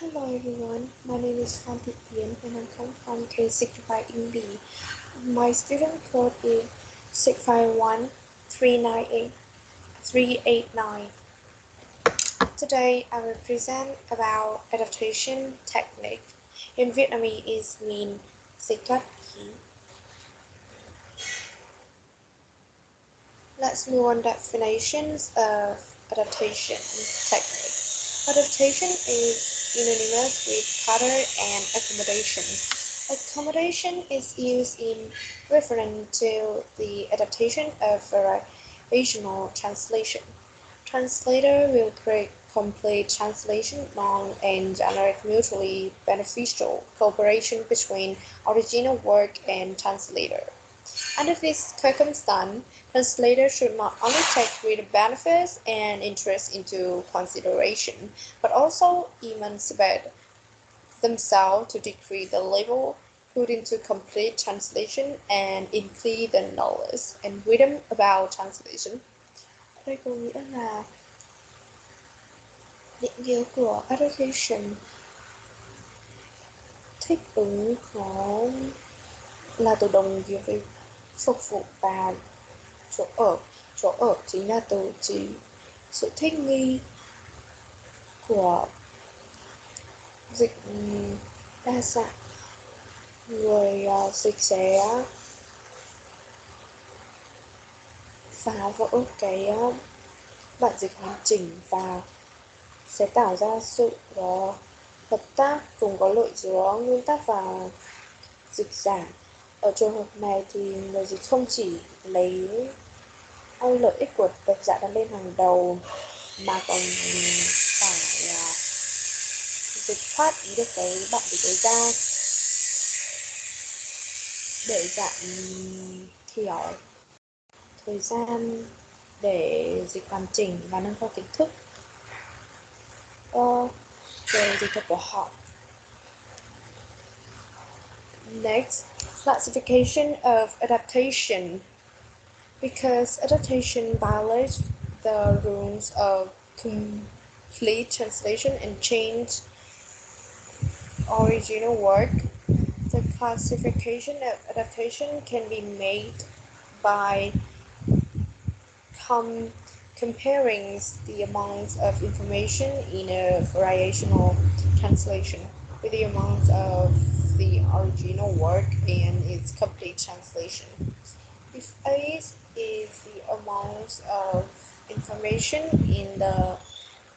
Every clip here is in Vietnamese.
Hello everyone, my name is Phan Thị Yến and I'm from K65EngB. My student code is 651398389. Today I will present about adaptation technique. In Vietnamese it means dịch thoát ý. Let's move on definitions of adaptation technique. Adaptation is synonymous with pattern and accommodation. Accommodation is used in reference to the adaptation of variational translation. Translator will create complete translation on and generate mutually beneficial cooperation between original work and translator. Under this circumstance, translators should not only take reader benefits and interests into consideration, but also emancipate themselves to decrease the level put into complete translation and increase the knowledge and wisdom about translation. Đây có nghĩa là định nghĩa của adaptation. Thích ứng nó là từ đồng nghĩa với phục vụ và chỗ ở chính là từ chỉ sự thích nghi của dịch đa dạng. Người dịch sẽ phá vỡ cái bản dịch hoàn chỉnh và sẽ tạo ra sự hợp tác cùng có lợi giữa nguyên tác và dịch giả. Ở trường hợp này thì người dịch không chỉ lấy lợi ích của độc giả đặt lên hàng đầu mà còn phải dịch thoát ý được cái bạn dịch ấy ra để giảm thiểu thời gian để dịch hoàn chỉnh và nâng cao kiến thức về dịch thuật của họ. Next, classification of adaptation. Because adaptation violates the rules of complete translation and change original work, the classification of adaptation can be made by comparing the amounts of information in a variational translation with the amounts of the original work and its complete translation. If A is the amount of information in the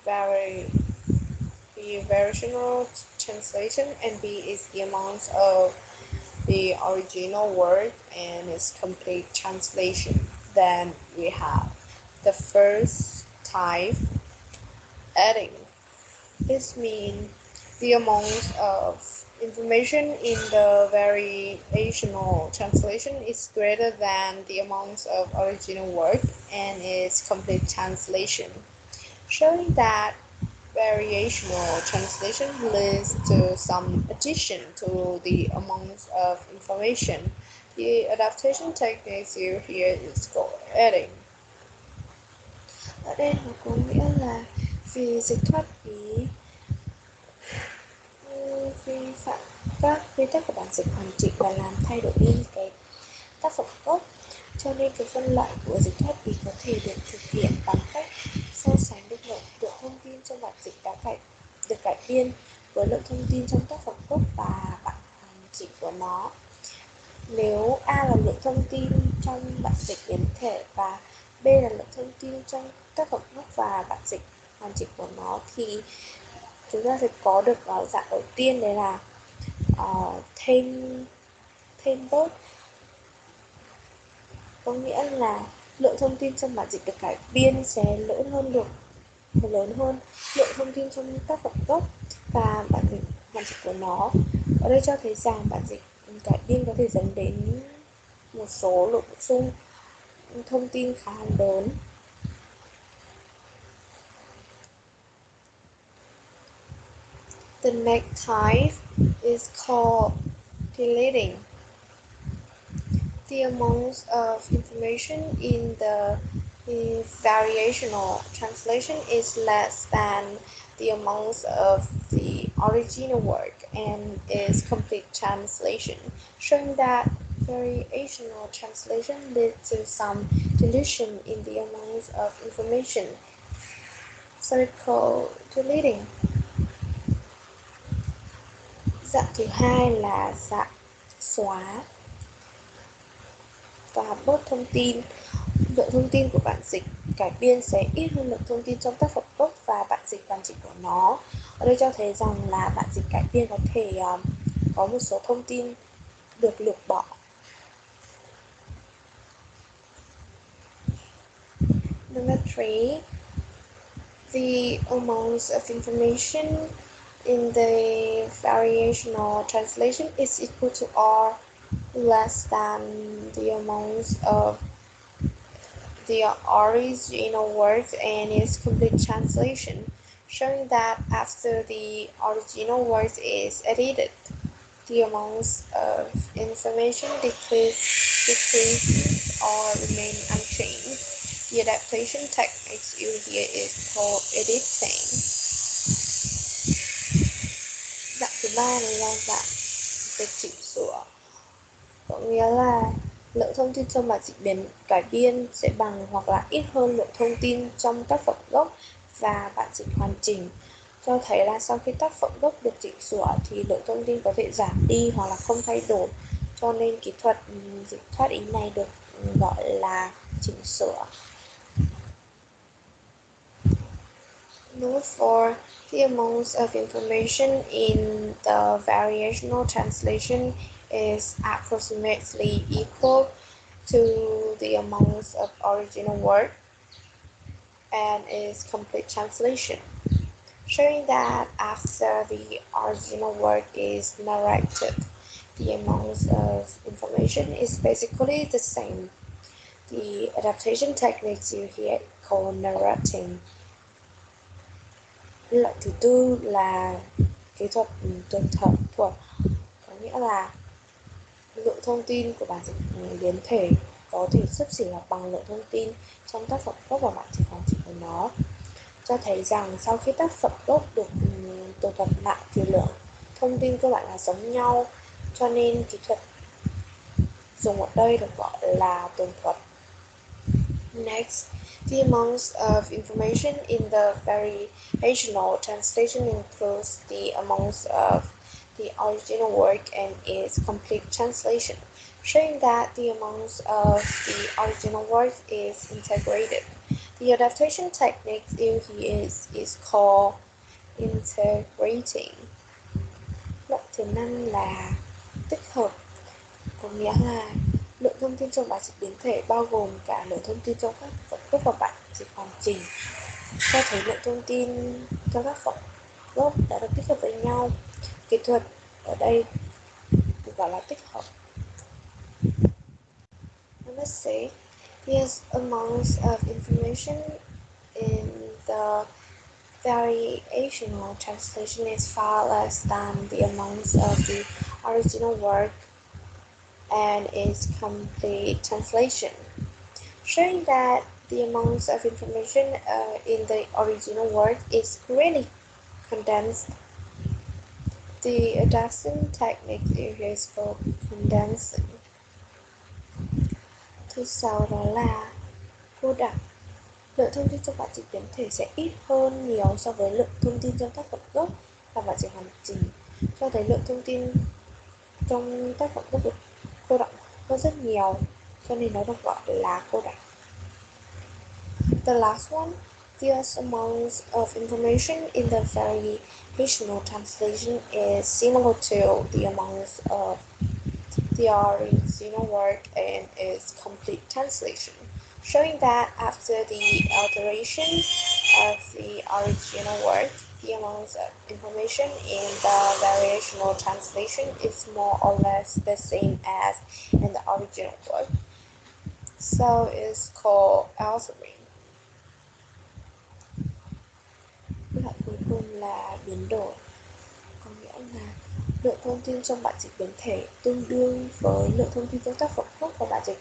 variational translation and B is the amount of the original work and its complete translation, then we have the first type, adding. This means the amount of information in the variational translation is greater than the amount of original work and its complete translation, showing that variational translation leads to some addition to the amount of information. The adaptation technique here is called adding. Ở đây nó có nghĩa là vì dịch thoát ý vi phạm các quy tắc của bản dịch hoàn chỉnh và làm thay đổi đi cái tác phẩm gốc, cho nên cái phân loại của dịch thoát ý có thể được thực hiện bằng cách so sánh được lượng thông tin trong bản dịch được cải biên với lượng thông tin trong tác phẩm gốc và bản dịch của nó. Nếu A là lượng thông tin trong bản dịch biến thể và B là lượng thông tin trong tác phẩm gốc và bản dịch hoàn chỉnh của nó, thì chúng ta sẽ có được dạng đầu tiên, đấy là thêm bớt, có nghĩa là lượng thông tin trong bản dịch được cải biên sẽ lớn hơn lượng thông tin trong tác phẩm gốc và bản dịch hoàn chỉnh của nó. Ở đây cho thấy rằng bản dịch cải biên có thể dẫn đến một số lượng bổ sung thông tin khá lớn. The next type is called deleting. The amount of information in the variational translation is less than the amount of the original work and its complete translation, showing that variational translation leads to some dilution in the amounts of information. Circle deleting. Dạng thứ hai là dạng xóa và bớt thông tin. Lượng thông tin của bản dịch cải biên sẽ ít hơn lượng thông tin trong tác phẩm gốc và bản dịch hoàn chỉnh của nó. Ở đây cho thấy rằng là bản dịch cải biên có thể có một số thông tin được lược bỏ. Number 3, the amounts of information in the variational translation is equal to or less than the amounts of the original work and its complete translation, showing that after the original work is edited, the amounts of information decreases or remain unchanged. The adaptation techniques used here is called editing. Dạng thứ ba này là dạng dịch chỉnh sửa, có nghĩa là lượng thông tin trong bản dịch cải biên sẽ bằng hoặc là ít hơn lượng thông tin trong tác phẩm gốc và bản dịch hoàn chỉnh, cho thấy là sau khi tác phẩm gốc được chỉnh sửa thì lượng thông tin có thể giảm đi hoặc là không thay đổi, cho nên kỹ thuật dịch thoát ý này được gọi là chỉnh sửa. Number 4, the amounts of information in the variational translation is approximately equal to the amounts of original work and its complete translation, showing that after the original work is narrated, the amounts of information is basically the same. The adaptation techniques you hear called narrating. Loại thứ tư là kỹ thuật tuần thuật, có nghĩa là lượng thông tin của bản dịch biến thể có thể xấp xỉ hoặc bằng lượng thông tin trong tác phẩm gốc và bản dịch hoàn chỉnh của nó, cho thấy rằng sau khi tác phẩm gốc được tường thuật lại thì lượng thông tin cơ bản là giống nhau, cho nên kỹ thuật dùng ở đây được gọi là tường thuật. Next, the amounts of information in the variational translation includes the amounts of the original work and its complete translation, showing that the amounts of the original work is integrated. The adaptation technique used here is called integrating. Loại thứ 5 là tích hợp, có nghĩa là lượng thông tin trong bản dịch biến thể bao gồm cả lượng thông tin trong các phẩm gốc và bản dịch hoàn chỉnh, cho thấy lượng thông tin trong các phẩm gốc đã được tích hợp với nhau. Kỹ thuật ở đây được gọi là tích hợp. Number 6, the amounts of information in the variational translation is far less than the amounts of the original work and its complete translation, showing that the amounts of information in the original work is really condensed. The adaptation technique is called condensing. Thứ 6 đó là cô đặc. Lượng thông tin trong bản dịch biến thể sẽ ít hơn nhiều so với lượng thông tin trong tác phẩm gốc và bản dịch hoàn chỉnh, cho thấy lượng thông tin trong tác phẩm gốc được cô đặc hơn rất nhiều, cho nên nó được gọi là cô đặc. The last one, the amounts of information in the variational translation is similar to the amounts of the original work and its complete translation, showing that after the alteration of the original work, the amounts of information in the variational translation is more or less the same as in the original work. So it's called altering. Loại cuối cùng là biến đổi, có nghĩa là lượng thông tin trong bản dịch biến thể tương đương với lượng thông tin trong tác phẩm gốc và bản dịch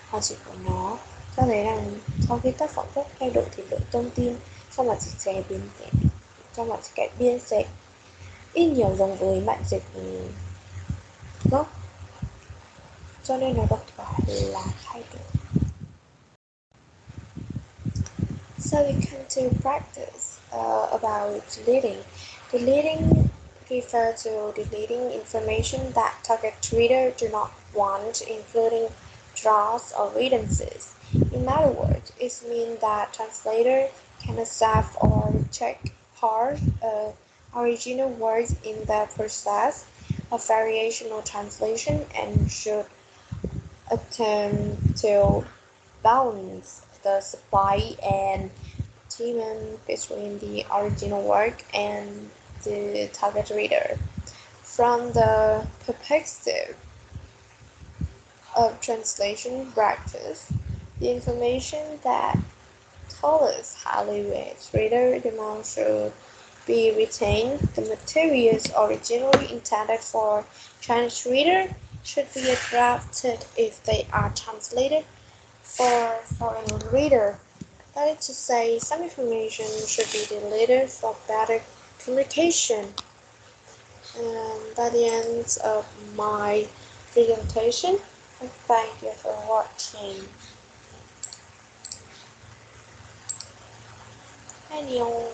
hoàn chỉnh của nó, cho thấy rằng sau khi tác phẩm gốc thay đổi thì lượng thông tin trong bản dịch cải biên sẽ ít nhiều giống với bản dịch gốc, cho nên nó đọc phải là khai được. So we come to practice about deleting. Deleting refers to deleting information that target reader do not want, including drafts or redundancies. In other words, it means that translator can accept or reject part of original words in the process of variation or translation and should attempt to balance the supply and demand between the original work and the target reader. From the perspective of translation practice, the information that tells us how language reader demand should be retained. The materials originally intended for Chinese reader should be adapted if they are translated for foreign reader. That is to say, some information should be deleted for better communication. And by the end of my presentation, I thank you for watching. Anyway.